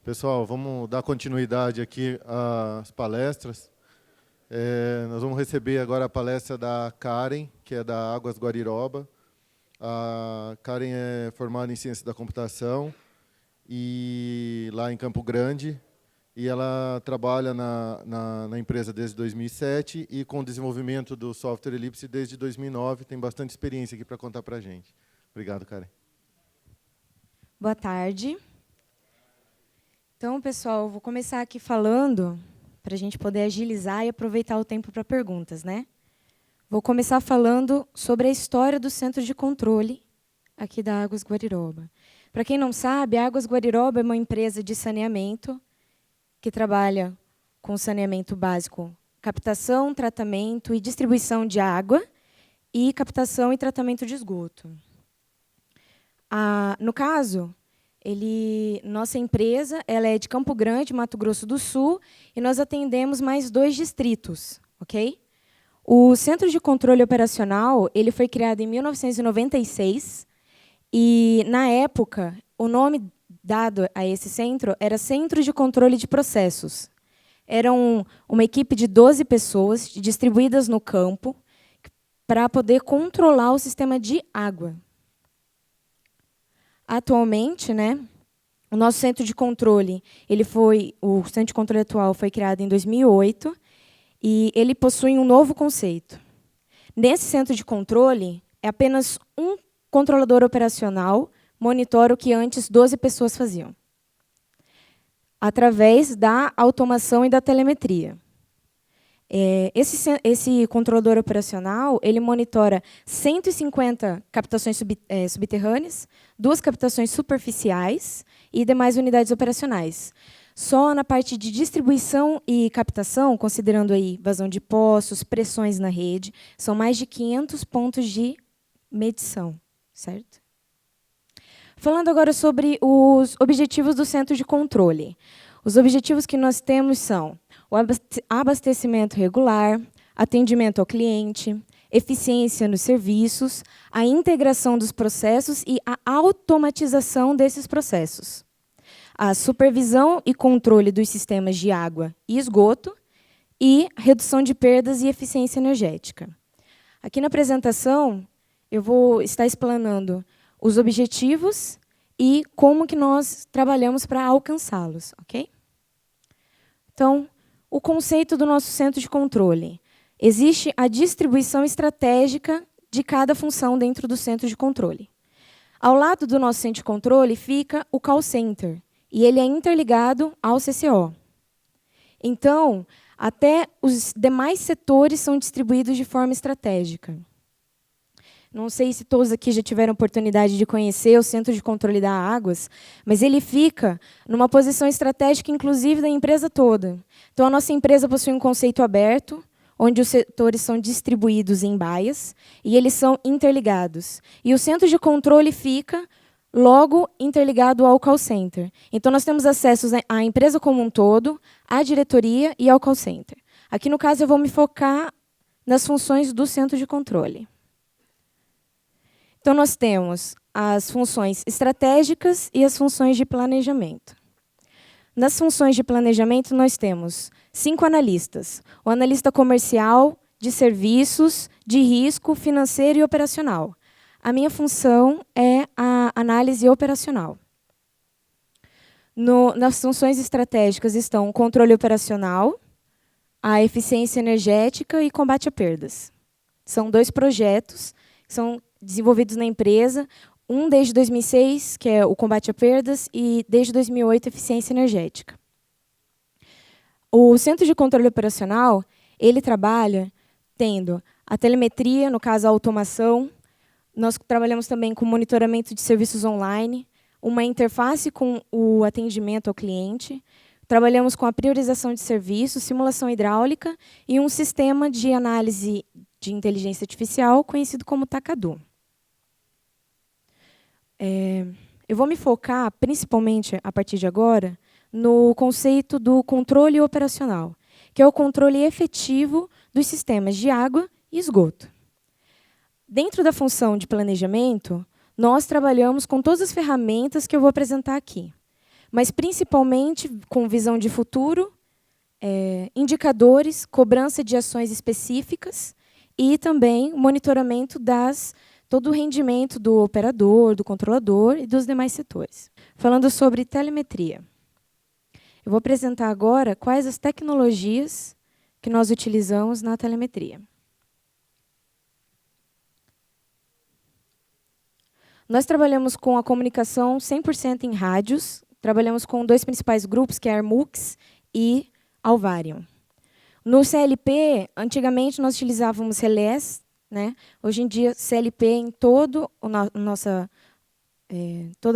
Pessoal, vamos dar continuidade aqui às palestras. Nós vamos receber agora a palestra da Karen, que é da Águas Guariroba. A Karen é formada em Ciência da Computação e lá em Campo Grande. E ela trabalha na empresa desde 2007 e com o desenvolvimento do software Ellipse desde 2009. Tem bastante experiência aqui para contar para a gente. Obrigado, Karen. Boa tarde. Então, pessoal, eu vou começar aqui falando, para a gente poder agilizar e aproveitar o tempo para perguntas, né? Vou começar falando sobre a história do Centro de Controle aqui da Águas Guariroba. Para quem não sabe, a Águas Guariroba é uma empresa de saneamento que trabalha com saneamento básico, captação, tratamento e distribuição de água e captação e tratamento de esgoto. No caso, nossa empresa ela é de Campo Grande, Mato Grosso do Sul, e nós atendemos mais 2 distritos, ok? O Centro de Controle Operacional ele foi criado em 1996 e, na época, o nome dado a esse centro era Centro de Controle de Processos. Era uma equipe de 12 pessoas distribuídas no campo para poder controlar o sistema de água. Atualmente, né, o nosso centro de controle, o centro de controle atual foi criado em 2008 e ele possui um novo conceito. Nesse centro de controle, é apenas um controlador operacional monitora o que antes 12 pessoas faziam, através da automação e da telemetria. Esse controlador operacional ele monitora 150 captações subterrâneas, 2 captações superficiais e demais unidades operacionais. Só na parte de distribuição e captação, considerando aí vazão de poços, pressões na rede, são mais de 500 pontos de medição, certo? Falando agora sobre os objetivos do centro de controle. Os objetivos que nós temos são o abastecimento regular, atendimento ao cliente, eficiência nos serviços, a integração dos processos e a automatização desses processos, a supervisão e controle dos sistemas de água e esgoto e redução de perdas e eficiência energética. Aqui na apresentação, eu vou estar explanando os objetivos e como que nós trabalhamos para alcançá-los, ok? Então, o conceito do nosso centro de controle. Existe a distribuição estratégica de cada função dentro do centro de controle. Ao lado do nosso centro de controle fica o call center, e ele é interligado ao CCO. Então, até os demais setores são distribuídos de forma estratégica. Não sei se todos aqui já tiveram oportunidade de conhecer o Centro de Controle da Águas, mas ele fica numa posição estratégica, inclusive, da empresa toda. Então, a nossa empresa possui um conceito aberto, onde os setores são distribuídos em baias, e eles são interligados. E o Centro de Controle fica logo interligado ao call center. Então, nós temos acesso à empresa como um todo, à diretoria e ao call center. Aqui, no caso, eu vou me focar nas funções do Centro de Controle. Então, nós temos as funções estratégicas e as funções de planejamento. Nas funções de planejamento, nós temos 5 analistas. O analista comercial, de serviços, de risco, financeiro e operacional. A minha função é a análise operacional. Nas funções estratégicas estão o controle operacional, a eficiência energética e combate a perdas. São 2 projetos que são desenvolvidos na empresa, um desde 2006, que é o combate a perdas, e desde 2008, eficiência energética. O Centro de Controle Operacional, ele trabalha tendo a telemetria, no caso a automação, nós trabalhamos também com monitoramento de serviços online, uma interface com o atendimento ao cliente, trabalhamos com a priorização de serviços, simulação hidráulica e um sistema de análise de inteligência artificial conhecido como Takadu. Eu vou me focar, principalmente a partir de agora, no conceito do controle operacional, que é o controle efetivo dos sistemas de água e esgoto. Dentro da função de planejamento, nós trabalhamos com todas as ferramentas que eu vou apresentar aqui. mas principalmente com visão de futuro, indicadores, cobrança de ações específicas e também monitoramento todo o rendimento do operador, do controlador e dos demais setores. Falando sobre telemetria. Eu vou apresentar agora quais as tecnologias que nós utilizamos na telemetria. Nós trabalhamos com a comunicação 100% em rádios, trabalhamos com 2 principais grupos, que é a Armux e Alvarion. No CLP, antigamente nós utilizávamos relés, né? Hoje em dia, CLP em toda a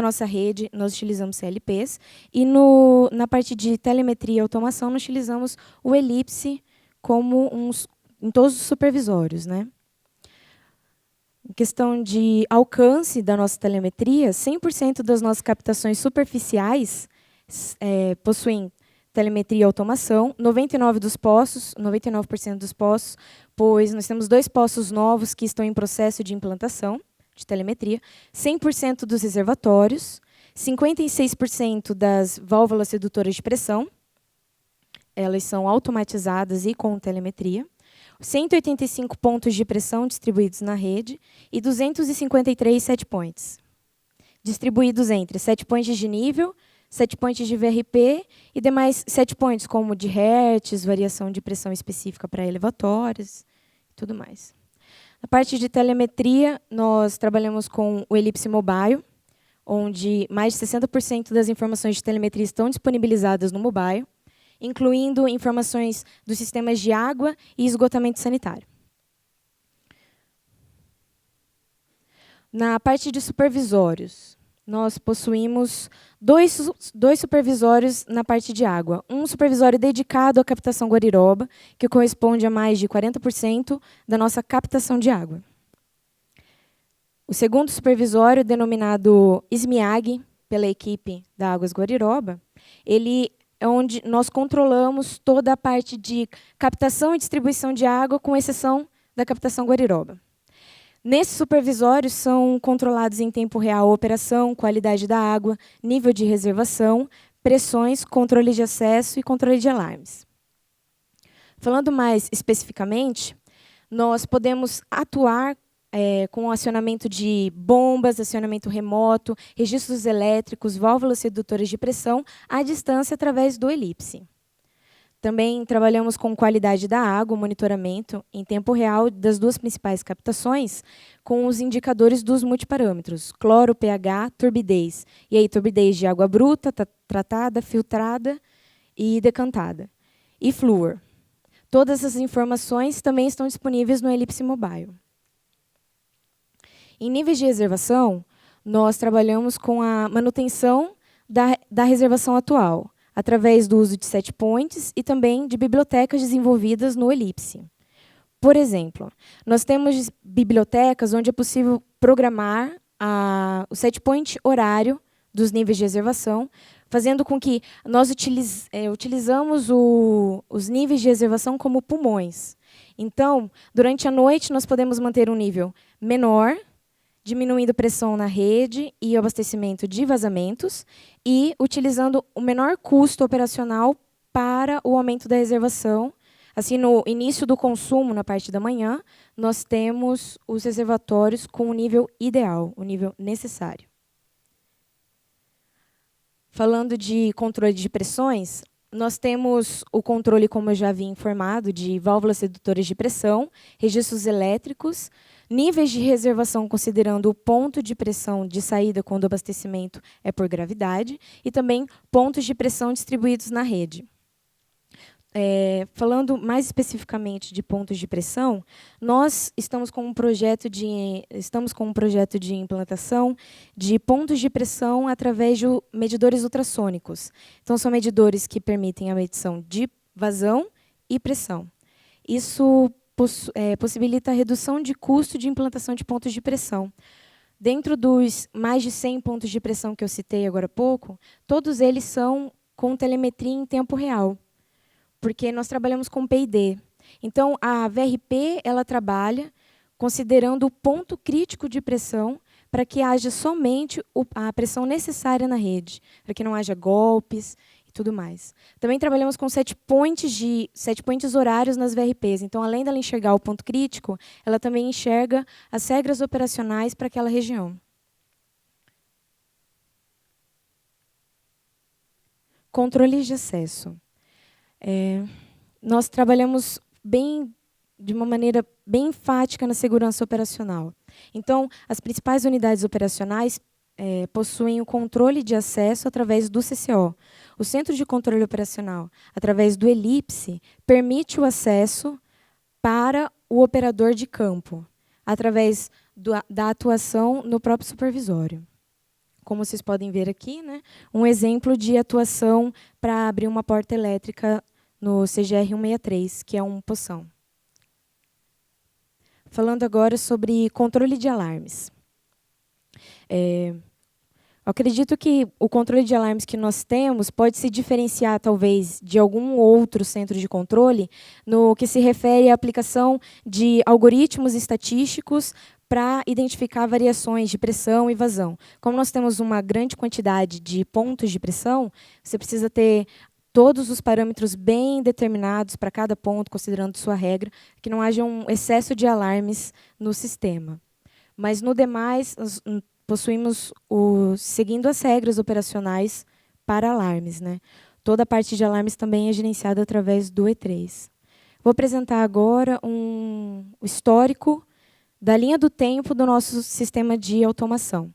nossa rede, nós utilizamos CLPs. E na parte de telemetria e automação, nós utilizamos o Elipse em todos os supervisórios, né? Em questão de alcance da nossa telemetria, 100% das nossas captações superficiais possuem telemetria e automação, 99% dos poços, pois nós temos 2 poços novos que estão em processo de implantação de telemetria, 100% dos reservatórios, 56% das válvulas redutoras de pressão, elas são automatizadas e com telemetria, 185 pontos de pressão distribuídos na rede e 253 set points, distribuídos entre set points de nível, set points de VRP e demais set points, como de hertz, variação de pressão específica para elevatórios e tudo mais. Na parte de telemetria, nós trabalhamos com o Elipse Mobile, onde mais de 60% das informações de telemetria estão disponibilizadas no mobile, incluindo informações dos sistemas de água e esgotamento sanitário. Na parte de supervisórios, nós possuímos dois supervisórios na parte de água. Um supervisório dedicado à captação Guariroba, que corresponde a mais de 40% da nossa captação de água. O segundo supervisório, denominado SMIAG, pela equipe da Águas Guariroba, ele é onde nós controlamos toda a parte de captação e distribuição de água, com exceção da captação Guariroba. Nesses supervisórios são controlados em tempo real a operação, qualidade da água, nível de reservação, pressões, controle de acesso e controle de alarmes. Falando mais especificamente, nós podemos atuar com acionamento de bombas, acionamento remoto, registros elétricos, válvulas redutoras de pressão à distância através do Elipse. Também trabalhamos com qualidade da água, monitoramento em tempo real das 2 principais captações, com os indicadores dos multiparâmetros, cloro, pH, turbidez. E aí, turbidez de água bruta, tratada, filtrada e decantada. E flúor. Todas essas informações também estão disponíveis no Elipse Mobile. Em níveis de reservação, nós trabalhamos com a manutenção da reservação atual, através do uso de set points e também de bibliotecas desenvolvidas no Elipse. Por exemplo, nós temos bibliotecas onde é possível programar o set point horário dos níveis de reservação, fazendo com que nós utilizamos os níveis de reservação como pulmões. Então, durante a noite, nós podemos manter um nível menor, diminuindo pressão na rede e abastecimento de vazamentos e utilizando o menor custo operacional para o aumento da reservação. Assim, no início do consumo, na parte da manhã, nós temos os reservatórios com o nível ideal, o nível necessário. Falando de controle de pressões, nós temos o controle, como eu já havia informado, de válvulas redutoras de pressão, registros elétricos, níveis de reservação considerando o ponto de pressão de saída quando o abastecimento é por gravidade e também pontos de pressão distribuídos na rede. Falando mais especificamente de pontos de pressão, nós estamos com um projeto de implantação de pontos de pressão através de medidores ultrassônicos. Então, são medidores que permitem a medição de vazão e pressão. Isso possibilita a redução de custo de implantação de pontos de pressão. Dentro dos mais de 100 pontos de pressão que eu citei agora há pouco, todos eles são com telemetria em tempo real, porque nós trabalhamos com PID. Então, a VRP ela trabalha considerando o ponto crítico de pressão para que haja somente a pressão necessária na rede, para que não haja golpes e tudo mais. Também trabalhamos com set points horários nas VRPs. Então, além dela enxergar o ponto crítico, ela também enxerga as regras operacionais para aquela região. Controles de acesso. Nós trabalhamos de uma maneira bem enfática na segurança operacional. Então, as principais unidades operacionais possuem o controle de acesso através do CCO. O Centro de Controle Operacional, através do Elipse, permite o acesso para o operador de campo, através da atuação no próprio supervisório. Como vocês podem ver aqui, né, um exemplo de atuação para abrir uma porta elétrica no CGR 163, que é um poção. Falando agora sobre controle de alarmes. Eu acredito que o controle de alarmes que nós temos pode se diferenciar, talvez, de algum outro centro de controle no que se refere à aplicação de algoritmos estatísticos para identificar variações de pressão e vazão. Como nós temos uma grande quantidade de pontos de pressão, você precisa ter todos os parâmetros bem determinados para cada ponto, considerando sua regra, que não haja um excesso de alarmes no sistema. Mas, no demais, nós possuímos, seguindo as regras operacionais para alarmes, né? Toda a parte de alarmes também é gerenciada através do E3. Vou apresentar agora o histórico da linha do tempo do nosso sistema de automação.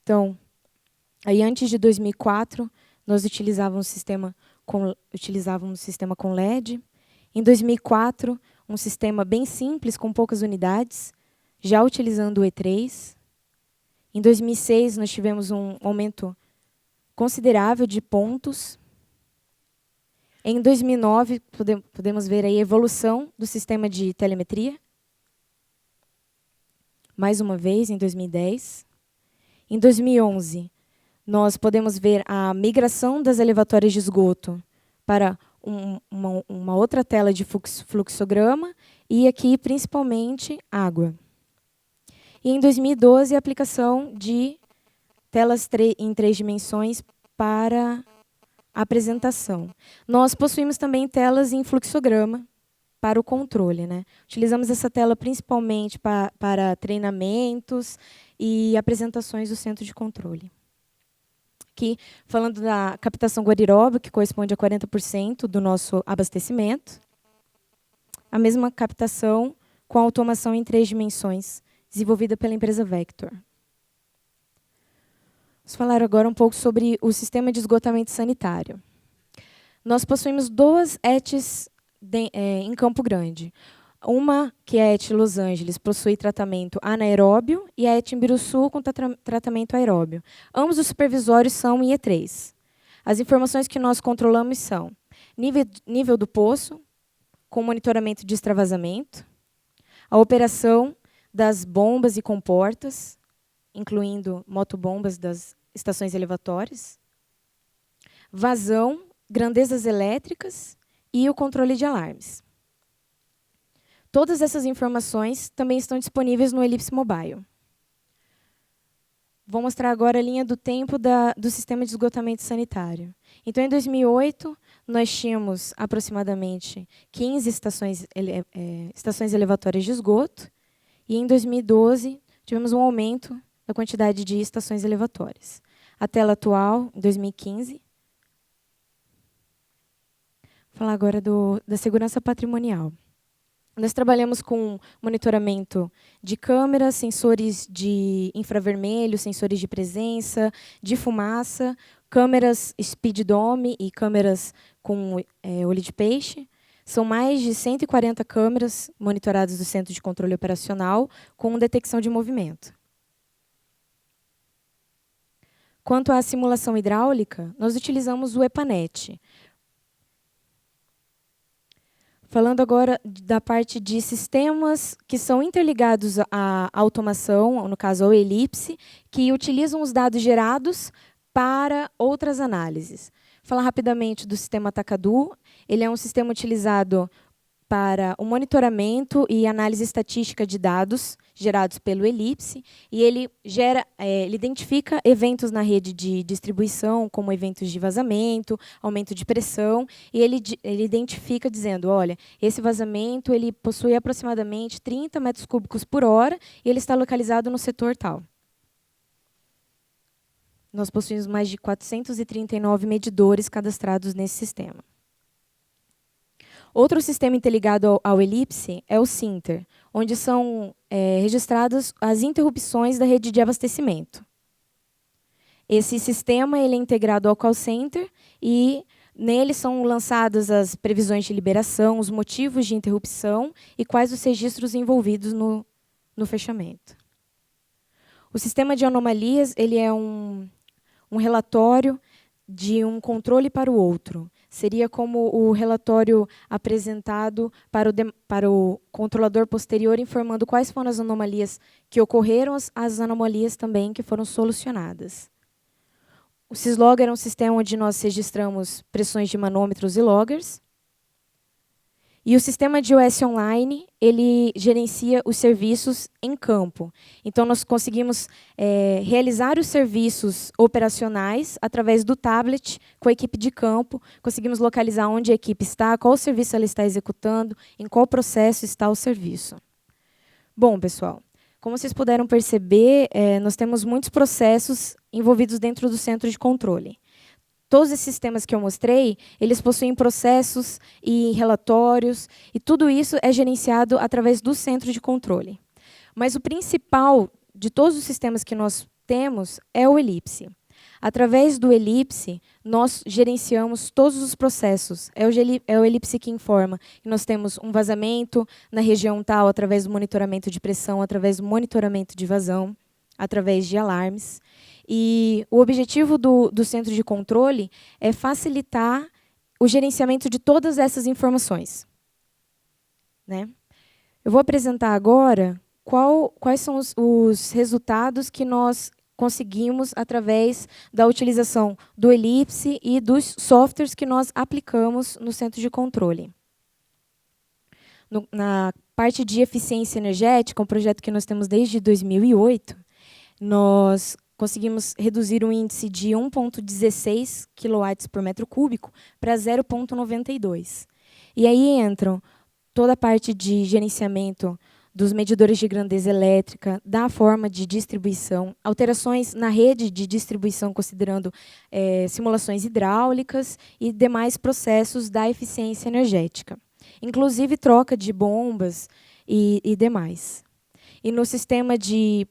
Então, aí antes de 2004, nós utilizávamos um sistema com LED. Em 2004, um sistema bem simples, com poucas unidades, já utilizando o E3. Em 2006, nós tivemos um aumento considerável de pontos. Em 2009, podemos ver aí a evolução do sistema de telemetria. Mais uma vez, em 2010. Em 2011, nós podemos ver a migração das elevatórias de esgoto para uma outra tela de fluxograma e aqui, principalmente, água. E em 2012, a aplicação de telas em 3 dimensões para apresentação. Nós possuímos também telas em fluxograma para o controle, né? Utilizamos essa tela principalmente para treinamentos e apresentações do centro de controle. Aqui, falando da captação Guariroba, que corresponde a 40% do nosso abastecimento. A mesma captação com automação em 3 dimensões, desenvolvida pela empresa Vector. Vamos falar agora um pouco sobre o sistema de esgotamento sanitário. Nós possuímos 2 ETs em Campo Grande. Uma, que é a ET Los Angeles, possui tratamento anaeróbio, e a ET Imbiruçu com tratamento aeróbio. Ambos os supervisórios são em E3. As informações que nós controlamos são nível do poço, com monitoramento de extravasamento, a operação das bombas e comportas, incluindo motobombas das estações elevatórias, vazão, grandezas elétricas e o controle de alarmes. Todas essas informações também estão disponíveis no Elipse Mobile. Vou mostrar agora a linha do tempo do sistema de esgotamento sanitário. Então, em 2008, nós tínhamos aproximadamente 15 estações elevatórias de esgoto, e em 2012, tivemos um aumento da quantidade de estações elevatórias. A tela atual, em 2015. Vou falar agora da segurança patrimonial. Nós trabalhamos com monitoramento de câmeras, sensores de infravermelho, sensores de presença, de fumaça, câmeras speed dome e câmeras com olho de peixe. São mais de 140 câmeras monitoradas do Centro de Controle Operacional com detecção de movimento. Quanto à simulação hidráulica, nós utilizamos o EPANET. Falando agora da parte de sistemas que são interligados à automação, no caso ao Elipse, que utilizam os dados gerados para outras análises. Vou falar rapidamente do sistema Atacadu. Ele é um sistema utilizado para o monitoramento e análise estatística de dados gerados pelo Elipse, e ele ele identifica eventos na rede de distribuição, como eventos de vazamento, aumento de pressão, e ele identifica dizendo, olha, esse vazamento ele possui aproximadamente 30 metros cúbicos por hora, e ele está localizado no setor tal. Nós possuímos mais de 439 medidores cadastrados nesse sistema. Outro sistema interligado ao Elipse é o Sinter, onde são registradas as interrupções da rede de abastecimento. Esse sistema ele é integrado ao call center e nele são lançadas as previsões de liberação, os motivos de interrupção e quais os registros envolvidos no fechamento. O sistema de anomalias ele é um relatório de um controle para o outro. Seria como o relatório apresentado para o controlador posterior, informando quais foram as anomalias que ocorreram, as anomalias também que foram solucionadas. O Syslogger é um sistema onde nós registramos pressões de manômetros e loggers. E o sistema de OS Online, ele gerencia os serviços em campo. Então, nós conseguimos realizar os serviços operacionais através do tablet com a equipe de campo. Conseguimos localizar onde a equipe está, qual serviço ela está executando, em qual processo está o serviço. Bom, pessoal, como vocês puderam perceber, nós temos muitos processos envolvidos dentro do centro de controle. Todos esses sistemas que eu mostrei, eles possuem processos e relatórios, e tudo isso é gerenciado através do centro de controle. Mas o principal de todos os sistemas que nós temos é o Elipse. Através do Elipse, nós gerenciamos todos os processos. É o Elipse que informa que nós temos um vazamento na região tal, através do monitoramento de pressão, através do monitoramento de vazão, através de alarmes. E o objetivo do centro de controle é facilitar o gerenciamento de todas essas informações. Né? Eu vou apresentar agora quais são os resultados que nós conseguimos através da utilização do Elipse e dos softwares que nós aplicamos no centro de controle. Na parte de eficiência energética, um projeto que nós temos desde 2008, nós conseguimos reduzir um índice de 1,16 kW por metro cúbico para 0,92. E aí entram toda a parte de gerenciamento dos medidores de grandeza elétrica, da forma de distribuição, alterações na rede de distribuição, considerando simulações hidráulicas e demais processos da eficiência energética, inclusive troca de bombas e demais. E no sistema de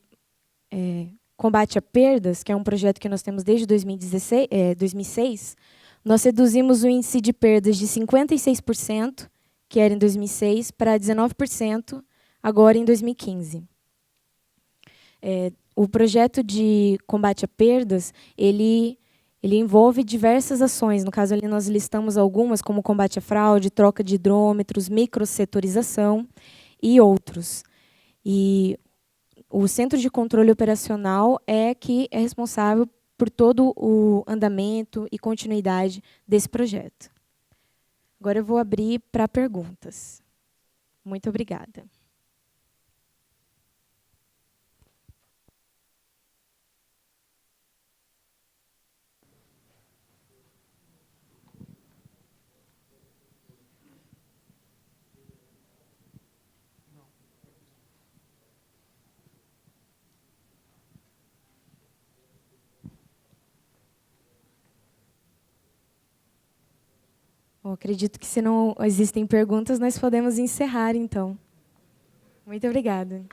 combate a perdas, que é um projeto que nós temos desde 2006, nós reduzimos o índice de perdas de 56%, que era em 2006, para 19%, agora em 2015. O projeto de combate a perdas, ele envolve diversas ações. No caso, ali nós listamos algumas, como combate à fraude, troca de hidrômetros, microsetorização e outros. E o Centro de Controle Operacional que é responsável por todo o andamento e continuidade desse projeto. Agora eu vou abrir para perguntas. Muito obrigada. Bom, acredito que, se não existem perguntas, nós podemos encerrar, então. Muito obrigada.